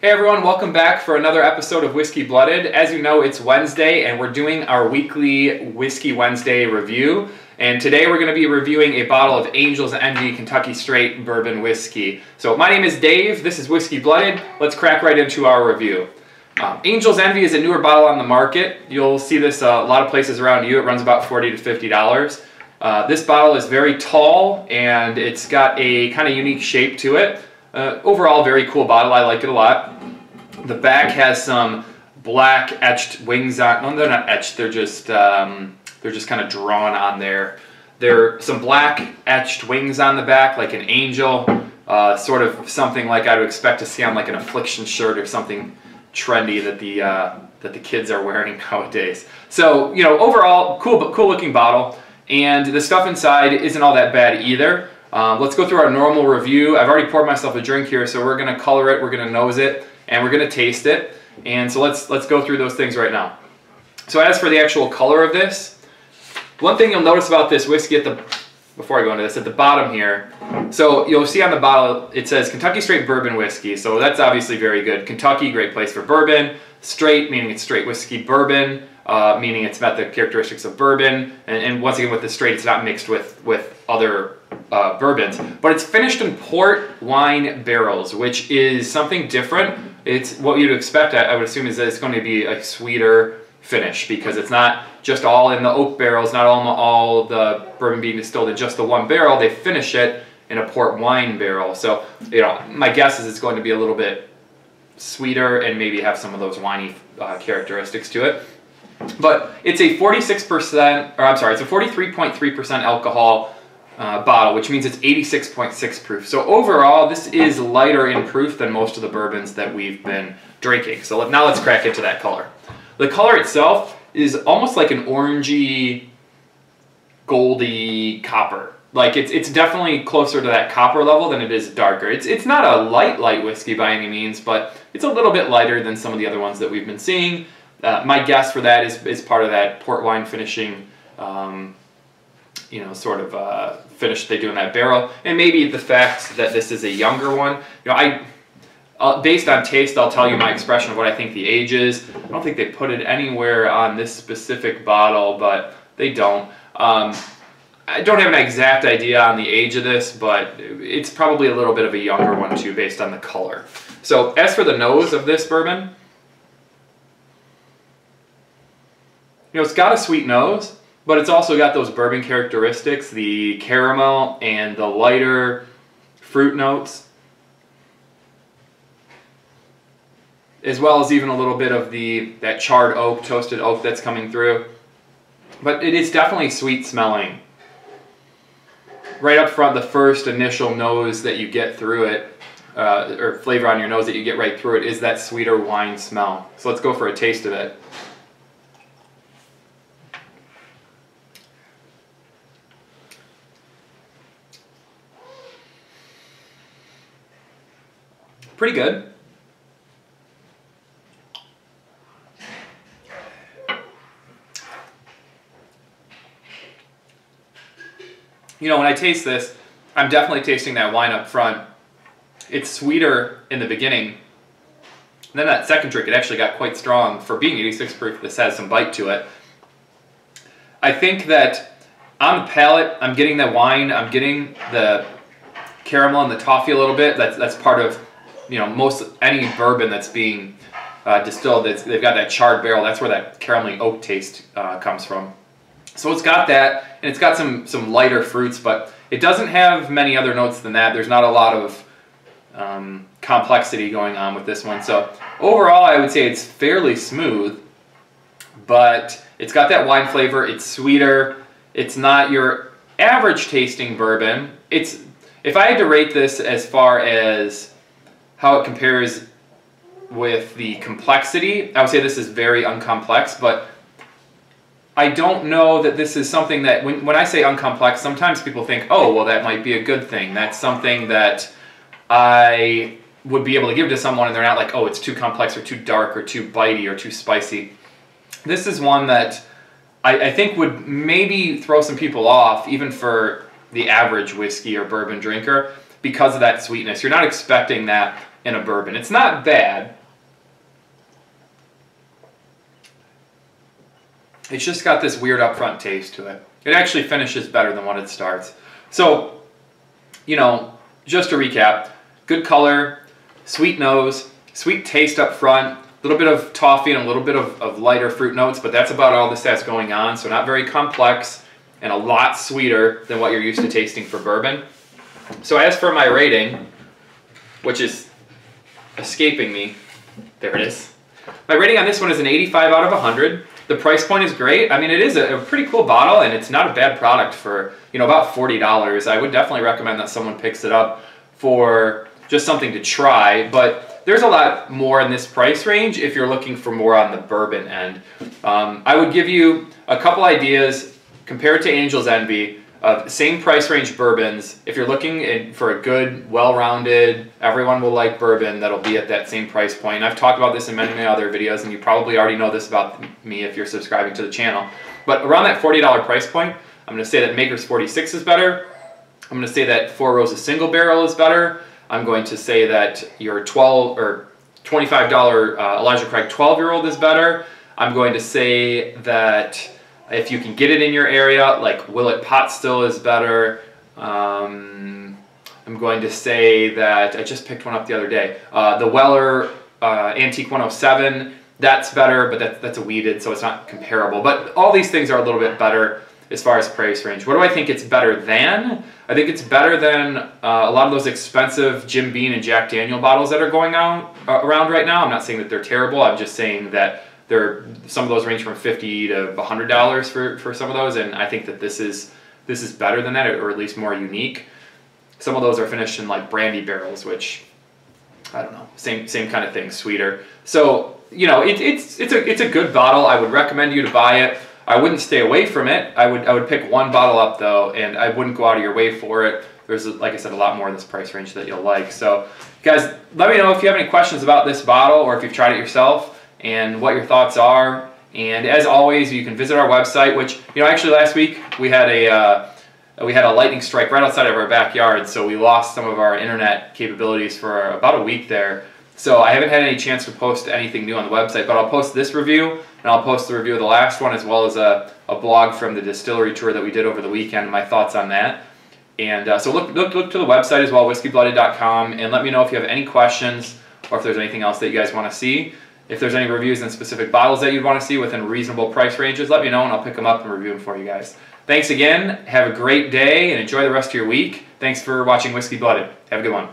Hey everyone, welcome back for another episode of Whiskey Blooded. As you know, it's Wednesday and we're doing our weekly Whiskey Wednesday review. And today we're going to be reviewing a bottle of Angel's Envy Kentucky Straight Bourbon Whiskey. So my name is Dave, this is Whiskey Blooded. Let's crack right into our review. Angel's Envy is a newer bottle on the market. You'll see this a lot of places around you. It runs about $40 to $50. This bottle is very tall and it's got a kind of unique shape to it. Overall, very cool bottle. I like it a lot. The back has some black etched wings on. No, they're not etched. They're just kind of drawn on there. There are some black etched wings on the back, like an angel, sort of something like I would expect to see on like an Affliction shirt or something trendy that the kids are wearing nowadays. So overall, cool looking bottle, and the stuff inside isn't all that bad either. Let's go through our normal review. I've already poured myself a drink here, so we're going to color it, we're going to nose it, and we're going to taste it. And so let's go through those things right now. So as for the actual color of this, one thing you'll notice about this whiskey before I go into this, at the bottom here, so you'll see on the bottle it says Kentucky Straight Bourbon Whiskey, so that's obviously very good. Kentucky, great place for bourbon. Straight, meaning it's straight whiskey. Bourbon, meaning it's met the characteristics of bourbon. And once again, with the straight, it's not mixed with other bourbons, but it's finished in port wine barrels, which is something different. It's what you'd expect. I would assume is that it's going to be a sweeter finish because it's not just all in the oak barrels, not all the bourbon being distilled in just the one barrel. They finish it in a port wine barrel. So my guess is it's going to be a little bit sweeter and maybe have some of those winey characteristics to it. But it's a 46%, or I'm sorry, it's a 43.3% alcohol bottle, which means it's 86.6 proof. So overall, this is lighter in proof than most of the bourbons that we've been drinking. So now let's crack into that color. The color itself is almost like an orangey, goldy copper. Like it's definitely closer to that copper level than it is darker. It's not a light whiskey by any means, but it's a little bit lighter than some of the other ones that we've been seeing. My guess for that is part of that port wine finishing, sort of finish they do in that barrel, and maybe the fact that this is a younger one. Based on taste, I'll tell you my expression of what I think the age is. I don't think they put it anywhere on this specific bottle, but they don't. I don't have an exact idea on the age of this, but it's probably a little bit of a younger one too, based on the color. So as for the nose of this bourbon, it's got a sweet nose, but it's also got those bourbon characteristics, the caramel and the lighter fruit notes, as well as even a little bit of that charred oak, toasted oak that's coming through. But it is definitely sweet smelling. Right up front, the first initial nose that you get through it, or flavor on your nose that you get right through it, is that sweeter wine smell. So let's go for a taste of it. Pretty good. When I taste this, I'm definitely tasting that wine up front. It's sweeter in the beginning. And then that second drink, it actually got quite strong. For being 86 proof, this has some bite to it. I think that on the palate, I'm getting the wine, I'm getting the caramel and the toffee a little bit. That's part of any bourbon that's being distilled. They've got that charred barrel. That's where that caramelly oak taste comes from. So it's got that, and it's got some lighter fruits, but it doesn't have many other notes than that. There's not a lot of complexity going on with this one. So overall, I would say it's fairly smooth, but it's got that wine flavor. It's sweeter. It's not your average tasting bourbon. If I had to rate this as far as how it compares with the complexity, I would say this is very uncomplex, but I don't know that this is something that, when I say uncomplex, sometimes people think, oh, well, that might be a good thing. That's something that I would be able to give to someone and they're not like, oh, it's too complex or too dark or too bitey or too spicy. This is one that I think would maybe throw some people off, even for the average whiskey or bourbon drinker, because of that sweetness. You're not expecting that in a bourbon. It's not bad. It's just got this weird upfront taste to it. It actually finishes better than what it starts. So, you know, just to recap, good color, sweet nose, sweet taste up front, a little bit of toffee and a little bit of lighter fruit notes, but that's about all this has going on, so not very complex and a lot sweeter than what you're used to tasting for bourbon. So as for my rating, which is escaping me, there it is. My rating on this one is an 85 out of 100. The price point is great. I mean, it is a pretty cool bottle, and it's not a bad product for, you know, about $40. I would definitely recommend that someone picks it up for just something to try, but there's a lot more in this price range if you're looking for more on the bourbon end. I would give you a couple ideas compared to Angel's Envy of same price range bourbons. If you're looking for a good, well-rounded, everyone will like bourbon that'll be at that same price point. And I've talked about this in many, many other videos, and you probably already know this about me if you're subscribing to the channel. But around that $40 price point, I'm going to say that Maker's 46 is better. I'm going to say that Four Roses Single Barrel is better. I'm going to say that your $25 Elijah Craig 12-year-old is better. I'm going to say that if you can get it in your area, like Willet Pot Still is better. I'm going to say that I just picked one up the other day. The Weller Antique 107, that's better, but that's a weeded, so it's not comparable. But all these things are a little bit better as far as price range. What do I think it's better than? I think it's better than a lot of those expensive Jim Beam and Jack Daniel bottles that are going on around right now. I'm not saying that they're terrible. I'm just saying that some of those range from $50 to $100 for some of those, and I think that this is better than that, or at least more unique. Some of those are finished in like brandy barrels, which I don't know, same kind of thing, sweeter. So you know, it's a good bottle. I would recommend you to buy it. I wouldn't stay away from it. I would pick one bottle up though, and I wouldn't go out of your way for it. There's, like I said, a lot more in this price range that you'll like. So guys, let me know if you have any questions about this bottle or if you've tried it yourself, and what your thoughts are. And as always, you can visit our website, which, you know, actually last week we had a lightning strike right outside of our backyard, so we lost some of our internet capabilities for about a week there. So I haven't had any chance to post anything new on the website, but I'll post this review, and I'll post the review of the last one, as well as a blog from the distillery tour that we did over the weekend, and my thoughts on that. And so look to the website as well, whiskeybloodded.com, and let me know if you have any questions or if there's anything else that you guys want to see. If there's any reviews on specific bottles that you'd want to see within reasonable price ranges, let me know and I'll pick them up and review them for you guys. Thanks again. Have a great day and enjoy the rest of your week. Thanks for watching Whiskey Blooded. Have a good one.